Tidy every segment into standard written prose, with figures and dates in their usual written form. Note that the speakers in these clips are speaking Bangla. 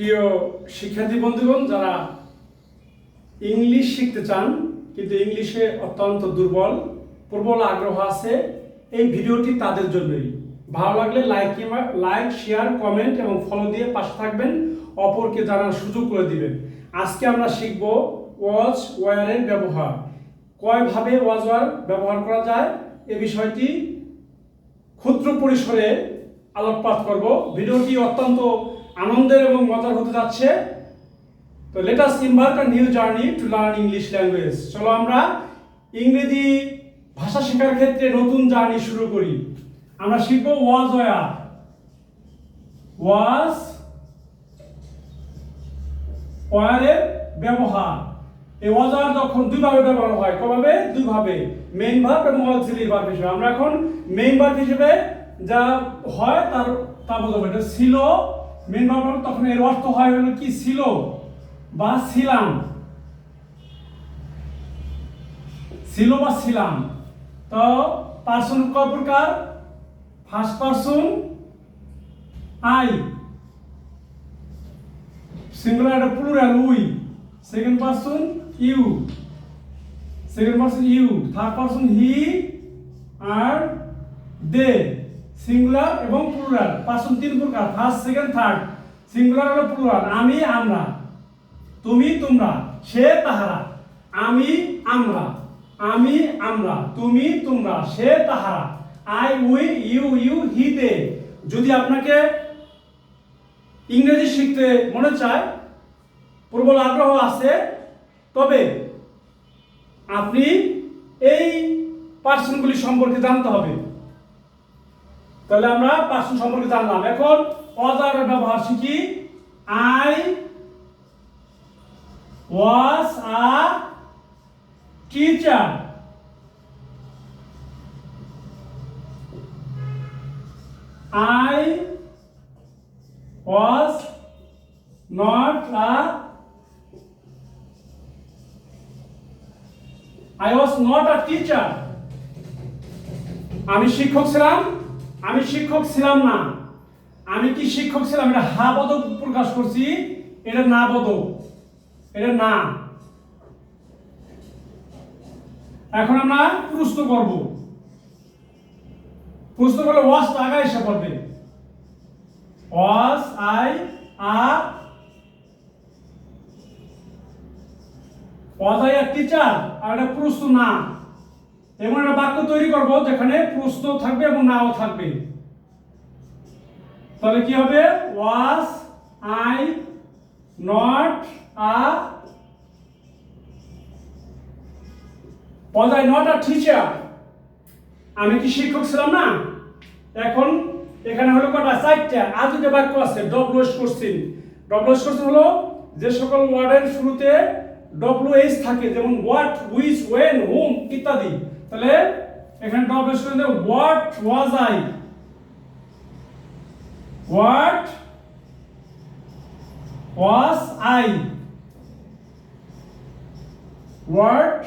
প্রিয় শিক্ষার্থী বন্ধুগণ, যারা ইংলিশ শিখতে চান কিন্তু ইংলিশে অত্যন্ত প্রবল আগ্রহ আছে, এই ভিডিওটি তাদের জন্যই। ভালো লাগলে লাইক শেয়ার কমেন্ট এবং ফলো দিয়ে পাশে থাকবেন, অপরকে জানার সুযোগ করে দিবেন। আজকে আমরা শিখব ওয়াজ ওয়ারের ব্যবহার, কয়ভাবে ওয়াজ ওয়ার ব্যবহার করা যায় এ বিষয়টি ক্ষুদ্র পরিসরে আলোকপাত করব। ভিডিওটি অত্যন্ত আনন্দের এবং মজার হতে যাচ্ছে। তো let us এমবার্ক a new journey to learn English language. চলো আমরা ইংরেজি ভাষা শেখার ক্ষেত্রে নতুন জার্নি শুরু করি। আমরা শিখব ওয়াজ ওয়ার। ওয়াজ ওয়ারের ব্যবহার। এই ওয়াজ ওয়ার যখন দুইভাবে ব্যবহার হয়, কয়ভাবে? দুইভাবে, মেইন ভার্ব এবং অক্সিলিয়ারি ভার্ব হিসেবে। আমরা এখন মেইন ভার্ব হিসেবে যা হয় তা বোঝাবো। এটা ছিল মেইন ভার্ব, তখন এর অর্থ হয় হলো কি? ছিল বা ছিলাম, ছিল বা ছিলাম। তো পার্সন কয় প্রকার? ফার্স্ট পার্সন আই, সিঙ্গুলার এটা plural we, second person you, third person he আর দে, সিঙ্গুলার এবং প্লুরাল। পার্সন তিন প্রকার, ফার্স্ট সেকেন্ড থার্ড। সিঙ্গুলার হলো প্লুরাল, আমি আমরা, তুমি তোমরা, সে তাহারা। আমি আমরা, তুমি তোমরা, সে তাহারা। আই উই ইউ হি দে। যদি আপনাকে ইংরেজি শিখতে মনে চায়, প্রবল আগ্রহ আছে, তবে আপনি এই পার্সনগুলি সম্পর্কে জানতে হবে। তাহলে আমরা পার্সন সম্পর্কে জানলাম। এখন ওয়াজের ব্যবহার শিখি। I was a teacher. I was not a teacher. আমি শিক্ষক ছিলাম না। আমি কি শিক্ষক ছিলাম? এটা হা বোধক প্রকাশ করছি, এটা না বোধক, এটা না। এখন আমরা প্রশ্ন করব। প্রশ্ন করলে ওয়াজ আগে এসে পড়বে। ওয়াজ আই আ টিচার, আর এটা প্রশ্ন না। এমন একটা বাক্য তৈরি করব যেখানে প্রশ্ন থাকবে এবং নাও থাকবে। তাহলে কি হবে? Was I not a teacher. আমি কি শিক্ষক ছিলাম না? এখন এখানে হলো কটা? চারটা। আর দুটো বাক্য আছে। ডব্লিউএস কোশ্চেন হলো যে সকল ওয়ার্ডের শুরুতে ডব্লিউএস থাকে, যেমন হোয়াট, হুইচ, ওয়েন, হুম ইত্যাদি। তাহলে এখানে WS question, what was I, what was I, what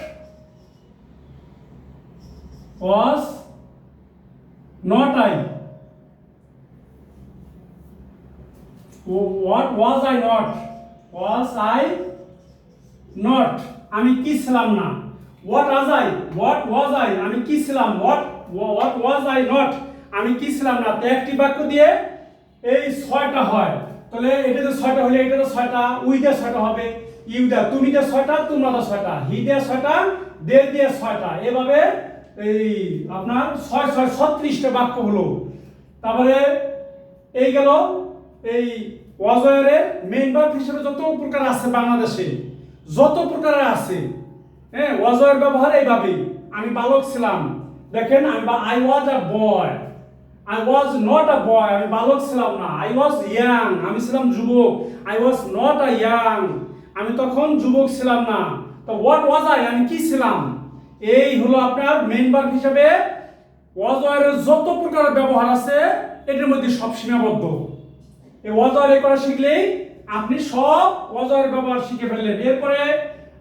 was not I, what was I not, আমি কি ছিলাম না। what was I, আমি কি ছিলাম। what was I not, আমি কি ছিলাম না। তো একটি বাক্য দিয়ে এই ছয়টা হয়। তাহলে এটাতে ছয়টা হলে এটাতে ছয়টা, উই দিয়ে ছয়টা হবে, ইউ দিয়ে, তুমি দিয়ে ছয়টা, তোমরা দিয়ে ছয়টা, হি দিয়ে ছয়টা, দে দিয়ে ছয়টা। এভাবে এই আপনার 36টা বাক্য হলো। তারপরে এই গেল এই ওয়াজের মেইন ভার্ব হিসেবে যত প্রকার আছে বাংলাদেশে, যত প্রকারের আছে। হ্যাঁ, ওয়াজের ব্যবহার এইভাবে। আমি বালক ছিলাম, দেখেন, I was a boy. I was not a boy, আমি বালক ছিলাম না। I was young, আমি ছিলাম যুবক। I was not a young, আমি তখন যুবক ছিলাম না। তো what was I, আমি কি ছিলাম। এই হলো আপনার মেইন ভার্ব হিসেবে was এর যত প্রকার ব্যবহার আছে, এটার মধ্যে সব সীমাবদ্ধ। এই was এর করা শিখলেই আপনি সব was এর ব্যবহার শিখে ফেললেন। এরপরে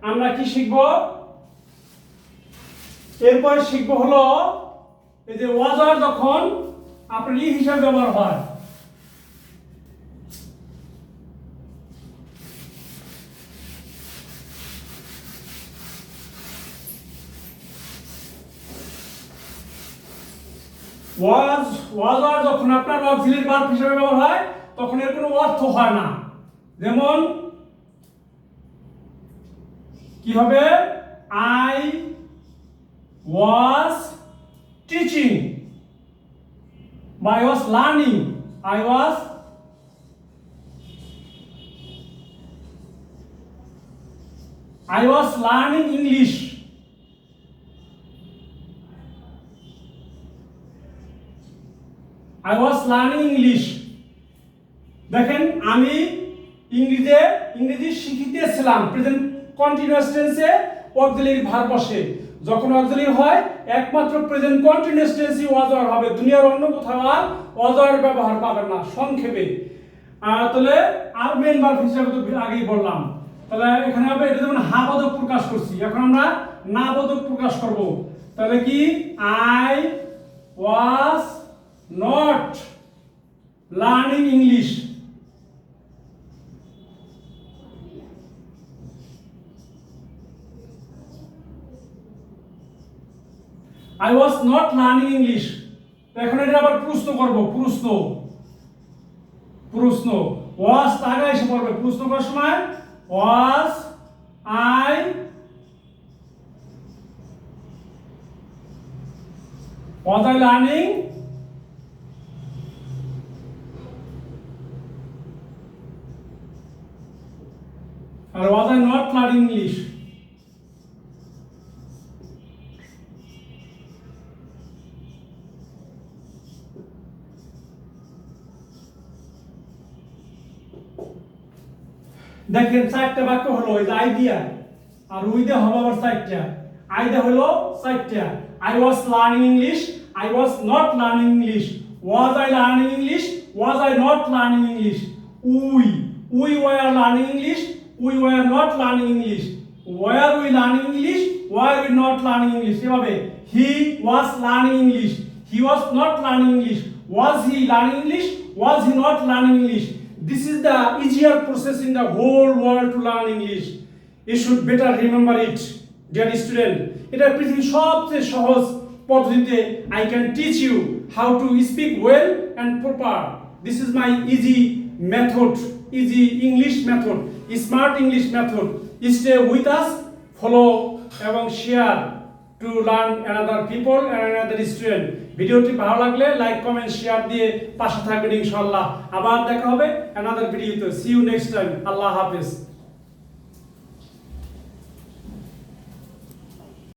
আমরা কি শিখব? এরপরে শিখব হলো এই যে was যখন আপনার ই হিসাবে ব্যবহার হয়, ওয়াজ আর যখন আপনার অক্সিলারি ভার্ব হিসেবে ব্যবহার হয় তখন এর কোনো অর্থ হয় না। যেমন কি হবে, আই ওয়াজ টিচিং বা I was learning, I was learning English. I was learning English. দেখেন আমি ইংরেজি শিখিতেছিলাম, প্রেজেন্ট কন্টিনিউয়াস টেন্সে অক্সিলারি ভার্ব বসে। যখন অক্সিলারি হয় একমাত্র প্রেজেন্ট কন্টিনিউয়াস টেন্সই ওয়াজ আর হবে, দুনিয়ার অন্য কোথাও আর ওয়াজ আর ব্যবহার পাবেন না। সংক্ষেপে তাহলে আর মেন ভার্ব হিসেবে তো আগেই বললাম। তাহলে এখানে হবে, এটা যেমন হা বোধক প্রকাশ করছি, এখন আমরা না বোধক প্রকাশ করব। তাহলে কি, I was not learning English. I was not learning English. এখন এটা আবার প্রশ্ন করব, প্রশ্ন was আগে এসে পড়বে। প্রশ্ন করার সময় was I learning or was I not learning English? দেখেন চারটা বাক্য হলো, এই যে আই দিয়া আর উই দিয়ে হবে আবার চারটা। আই দিয়ে হলো চারটা, I was learning English, I was not learning English, was I learning English, was I not learning English, we were learning English, we were not learning English, were we learning English, were we not learning English। এভাবে he was learning English, he was not learning English, was he learning English, was he not learning English। This is the easier process in the whole world to learn English. You should better remember it, dear student. এটা পৃথিবীর সবচেয়ে সহজ পদ্ধতিতে I can teach you how to speak well and proper. This is my easy method, easy English method, smart English method. Stay with us, follow এবং share to learn another people and another student. ভিডিওটি ভালো লাগলে লাইক কমেন্ট শেয়ার দিয়ে পাশে থাকবেন ইনশাআল্লাহ। আবার দেখা হবে another video তে। See you next time. আল্লাহ হাফেজ।